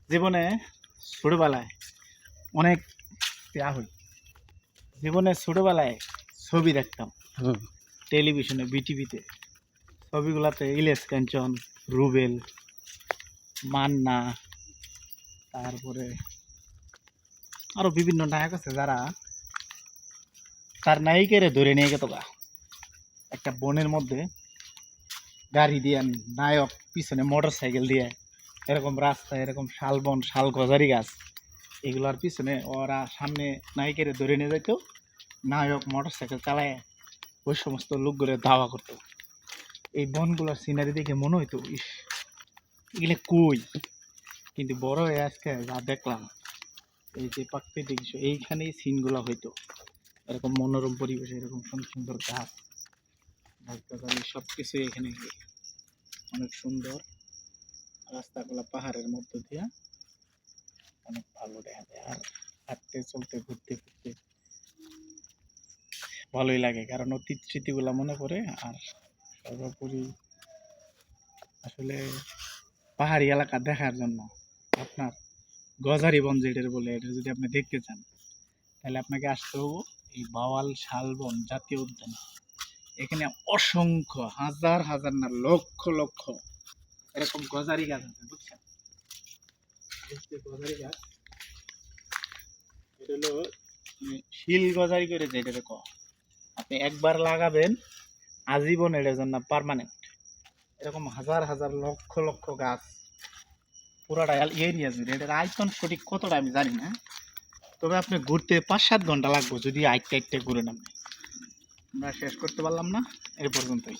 জীবনে ছোটবেলায় অনেক ইয়া হই জীবনে ছোটবেলায় ছবি দেখতাম টেলিভিশনে বিটিভিতে। ছবিগুলাতে ইলিয়াস কাঞ্চন, রুবেল, মান্না, তারপরে আরো বিভিন্ন নায়ক আছে যারা তার নায়িকারে ধরে নিয়ে গেত গা একটা বনের মধ্যে গাড়ি দিয়ে, নায়ক পিছনে মোটর সাইকেল দিয়ে, এরকম রাস্তায় এরকম শালবন শাল গজারি গাছ এগুলার পিছনে ওরা সামনে নায়িকারে ধরে নিয়ে যাইতো। নায়ক মোটর সাইকেল চালায় ওই সমস্ত লোকগুলো ধাওয়া করতো। এই বনগুলোর সিনারি দেখে মনে হইতো ইস এগুলো কই, কিন্তু বড় হয়ে আজকে যা দেখলাম এই যে প্রাকৃতিক দৃশ্য এইখানেই সিনগুলো হইতো। এরকম মনোরম পরিবেশে এরকম সুন্দর সুন্দর গাছ গাছগাছালি সব কিছুই এখানে অনেক সুন্দর। রাস্তাগুলো পাহাড়ের মধ্য দিয়ে অনেক ভালো দেখা যায়। আর হাঁটতে চলতে ঘুরতে ফিরতে ভালোই লাগে, কারণ অতীত স্মৃতিগুলো মনে পড়ে। আর সর্বোপরি আসলে পাহাড়ি এলাকা দেখার জন্য আপনার গজারি বন যেটার বলে, এটা যদি আপনি দেখতে চান তাহলে আপনাকে আসতে হবে এই বাওয়াল শালবন জাতীয় উদ্যান। এখানে অসংখ্য হাজার হাজার না লক্ষ লক্ষ এরকম গজারি গাছ আছে, বুঝছেন? গজারি গাছ এটা হলো শিল গজারি করে যেটা দেখো আপনি একবার লাগাবেন আজীবন, এটার জন্য পার্মানেন্ট। এরকম হাজার হাজার লক্ষ লক্ষ গাছ পুরাটা এরিয়া জুড়ে। এটার আয়তন সঠিক কতটা আমি জানি না, তবে আপনি ঘুরতে 5-7 ঘন্টা লাগবে যদি আইটটা ঘুরে নামেন। আমরা শেষ করতে পারলাম না, এই পর্যন্তই।